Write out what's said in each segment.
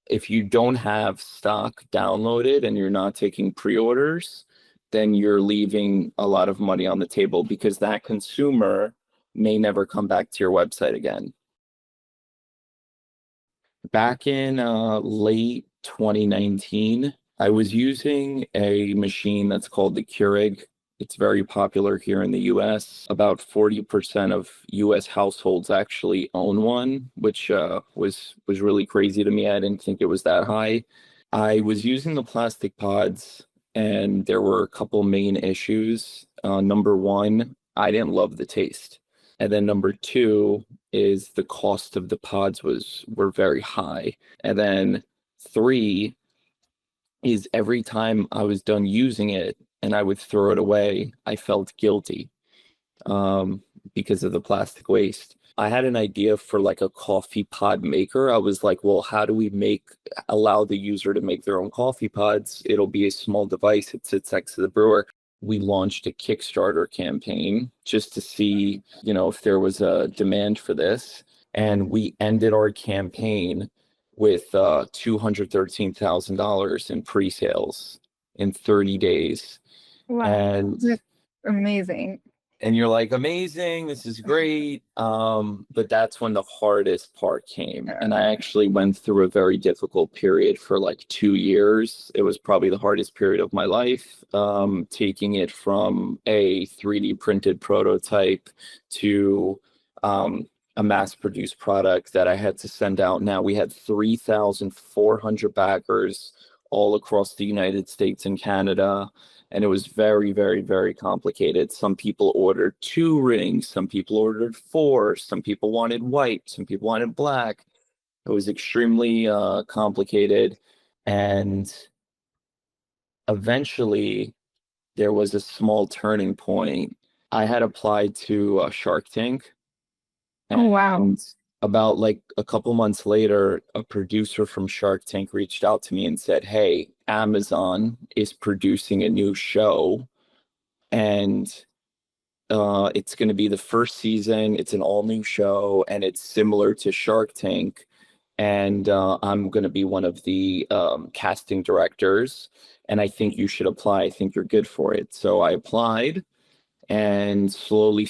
if you don't have stock downloaded and you're not taking pre-orders, then you're leaving a lot of money on the table because that consumer may never come back to your website again. Back in late 2019, I was using a machine that's called the Keurig. It's very popular here in the US. About 40% of US households actually own one, which was really crazy to me. I didn't think it was that high. I was using the plastic pods, and there were a couple main issues. Number one, I didn't love the taste. And then number two is the cost of the pods were very high. And then three is every time I was done using it and I would throw it away, I felt guilty because of the plastic waste. I had an idea for like a coffee pod maker. I was like, well, how do we allow the user to make their own coffee pods? It'll be a small device. It sits next to the brewer. We launched a Kickstarter campaign just to see, if there was a demand for this. And we ended our campaign with $213,000 in pre-sales in 30 days. Wow, And that's amazing. And you're like, amazing, this is great. But that's when the hardest part came. And I actually went through a very difficult period for like 2 years. It was probably the hardest period of my life, taking it from a 3D printed prototype to a mass-produced product that I had to send out. Now we had 3,400 backers all across the United States and Canada. And it was very, very, very complicated. Some people ordered 2 rings. Some people ordered 4. Some people wanted white. Some people wanted black. It was extremely complicated. And eventually, there was a small turning point. I had applied to Shark Tank. Oh, wow. About like a couple months later, a producer from Shark Tank reached out to me and said, hey, Amazon is producing a new show, and it's going to be the first season. It's an all new show, and it's similar to Shark Tank. And I'm going to be one of the casting directors, and I think you should apply. I think you're good for it. So I applied. And slowly,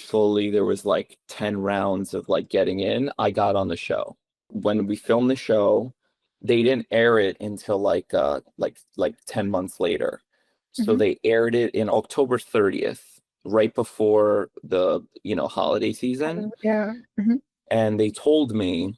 there was like 10 rounds of like getting in. I got on the show. When we filmed the show, they didn't air it until like 10 months later. So they aired it in October 30th, right before the, holiday season. Yeah. And they told me,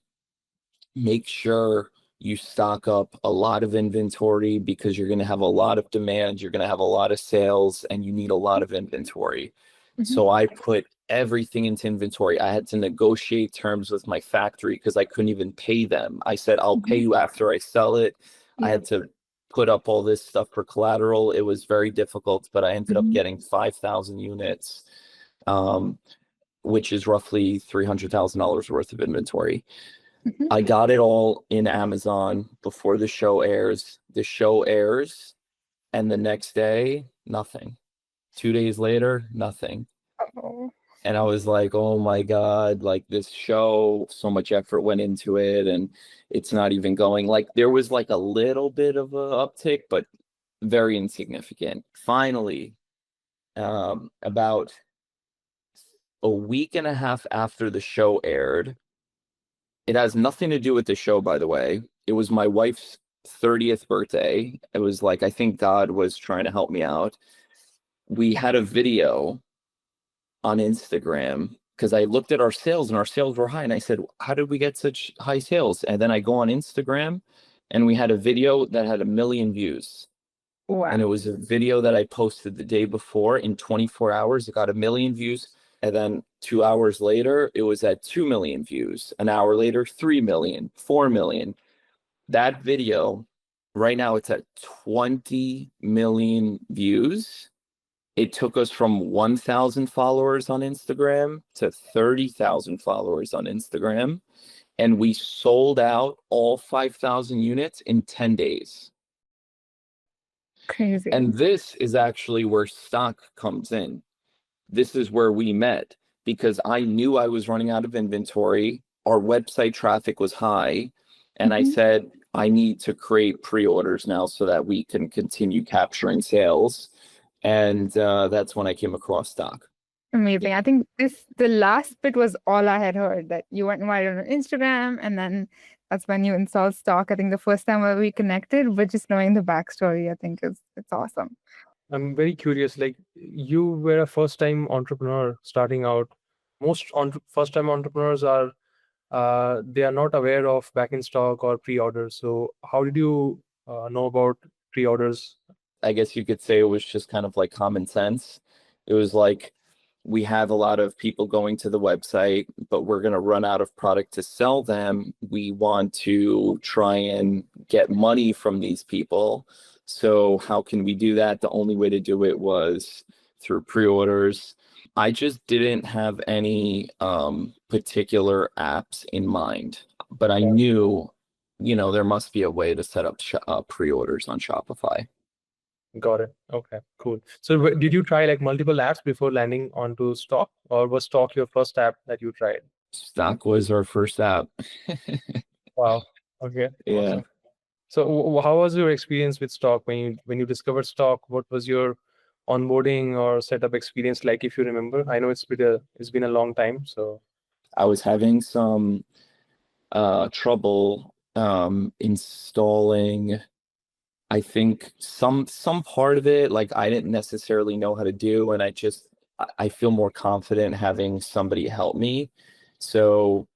make sure you stock up a lot of inventory because you're going to have a lot of demand. You're going to have a lot of sales, and you need a lot of inventory. So I put everything into inventory. I had to negotiate terms with my factory because I couldn't even pay them. I said, I'll pay you after I sell it. I had to put up all this stuff for collateral. It was very difficult, but I ended up getting 5,000 units, which is roughly $300,000 worth of inventory. I got it all in Amazon before the show airs. The show airs, and the next day, nothing. 2 days later, nothing. Oh. And I was like, oh my God, like this show, so much effort went into it, and it's not even going. Like there was like a little bit of an uptick, but very insignificant. Finally, about a week and a half after the show aired, it has nothing to do with the show, by the way. It was my wife's 30th birthday. It was like, I think God was trying to help me out. We had a video on Instagram because I looked at our sales, and our sales were high. And I said, how did we get such high sales? And then I go on Instagram, and we had a video that had 1 million views. Wow. And it was a video that I posted the day before. In 24 hours, it got 1 million views. And then 2 hours later, it was at 2 million views. An hour later, 3 million, 4 million. That video, right now, it's at 20 million views. It took us from 1,000 followers on Instagram to 30,000 followers on Instagram. And we sold out all 5,000 units in 10 days. Crazy. And this is actually where stock comes in. This is where we met, because I knew I was running out of inventory. Our website traffic was high. And I said, I need to create pre-orders now so that we can continue capturing sales. And that's when I came across stock. Amazing. I think the last bit was all I had heard, that you went viral on Instagram and then that's when you installed stock. I think the first time we connected, but just knowing the backstory, I think it's awesome. I'm very curious, like you were a first-time entrepreneur starting out. Most first-time entrepreneurs are they are not aware of back in stock or pre-orders. So how did you know about pre-orders? I guess you could say it was just kind of like common sense. It was like, we have a lot of people going to the website, but we're going to run out of product to sell them. We want to try and get money from these people. So how can we do that? The only way to do it was through pre-orders. I just didn't have any particular apps in mind, but I knew, there must be a way to set up pre-orders on Shopify. Got it. Okay, cool. So did you try like multiple apps before landing onto Stock, or was Stock your first app that you tried? Stock was our first app. Wow. Okay. Yeah. Awesome. So how was your experience with Stock when you discovered Stock? What was your onboarding or setup experience like, if you remember? I know it's been a long time. So I was having some trouble installing. I think some part of it, like I didn't necessarily know how to do, and I feel more confident having somebody help me. So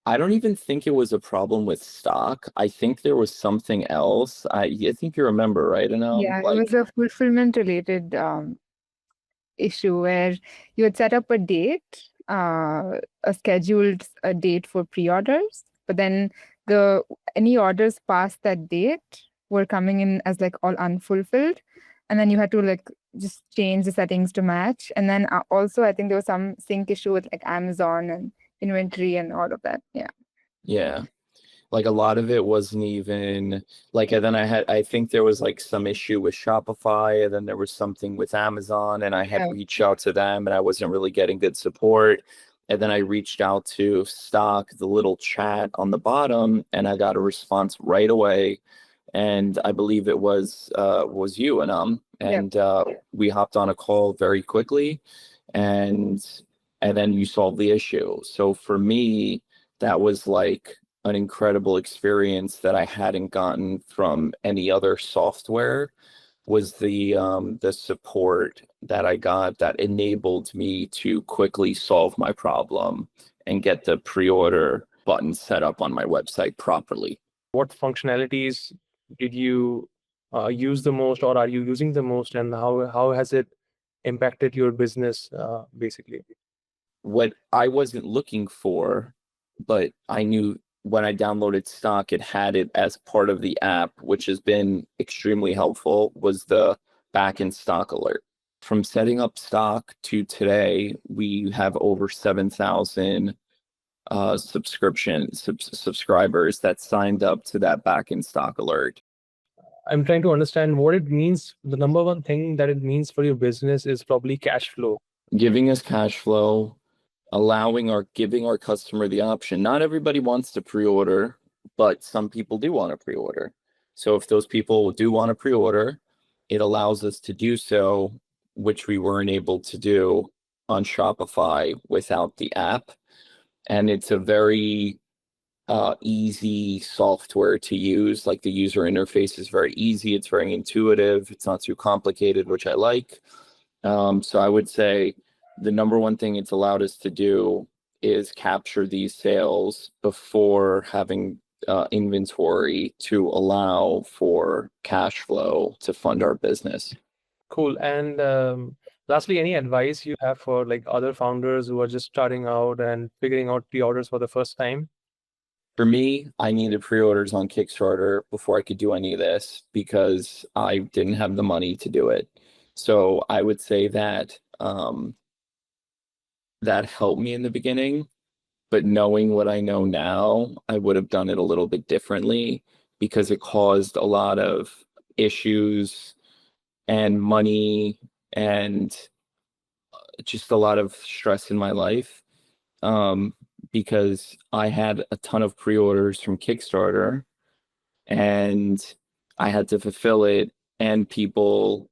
I don't even think it was a problem with stock. I think there was something else. I think you remember, right? Yeah, it was a fulfillment related issue where you had set up a date, a scheduled a date for pre-orders, but then any orders past that date were coming in as like all unfulfilled, and then you had to like just change the settings to match. And then also I think there was some sync issue with like Amazon and inventory and all of that. Yeah. Like a lot of it wasn't even like, and then I think there was like some issue with Shopify, and then there was something with Amazon, and I had reached out to them and I wasn't really getting good support. And then I reached out to Stock, the little chat on the bottom, and I got a response right away. And I believe it was you and we hopped on a call very quickly, and then you solved the issue. So for me, that was like an incredible experience that I hadn't gotten from any other software, was the support that I got that enabled me to quickly solve my problem and get the pre-order button set up on my website properly. what functionalities did you use the most, or are you using the most, and how has it impacted your business basically? What I wasn't looking for, but I knew when I downloaded Stock, it had it as part of the app, which has been extremely helpful, was the back-end stock alert. From setting up Stock to today, we have over 7,000 subscribers that signed up to that back-end stock alert. I'm trying to understand what it means. The number one thing that it means for your business is probably cash flow. Giving us cash flow, giving our customer the option. Not everybody wants to pre-order, but some people do want to pre-order. So if those people do want to pre-order, it allows us to do so, which we weren't able to do on Shopify without the app. And it's a very easy software to use. Like the user interface is very easy. It's very intuitive. It's not too complicated, which I like. So I would say the number one thing it's allowed us to do is capture these sales before having inventory to allow for cash flow to fund our business. Cool. And lastly, any advice you have for like other founders who are just starting out and figuring out pre-orders for the first time? For me, I needed pre-orders on Kickstarter before I could do any of this because I didn't have the money to do it. So I would say that that helped me in the beginning, but knowing what I know now, I would have done it a little bit differently because it caused a lot of issues and money and just a lot of stress in my life. Because I had a ton of pre-orders from Kickstarter, and I had to fulfill it, and people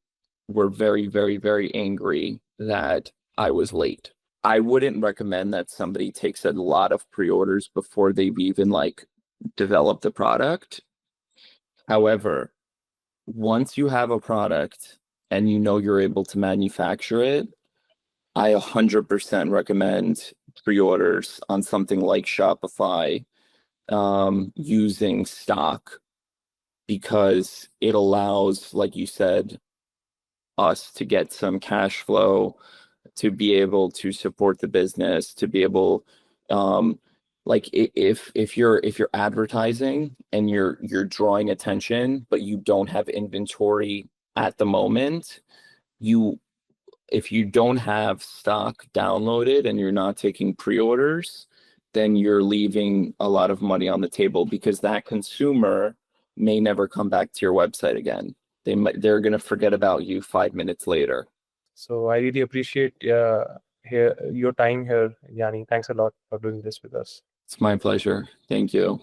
were very, very, very angry that I was late. I wouldn't recommend that somebody takes a lot of pre-orders before they've even like developed the product. However, once you have a product and you know you're able to manufacture it, I 100% recommend pre-orders on something like Shopify, using stock, because it allows, like you said, us to get some cash flow, to be able to support the business, to be able, like if you're advertising and you're drawing attention, but you don't have inventory at the moment, if you don't have stock downloaded and you're not taking pre-orders, then you're leaving a lot of money on the table, because that consumer may never come back to your website again. They're going to forget about you 5 minutes later. So I really appreciate your time here, Yianni. Thanks a lot for doing this with us. It's my pleasure. Thank you.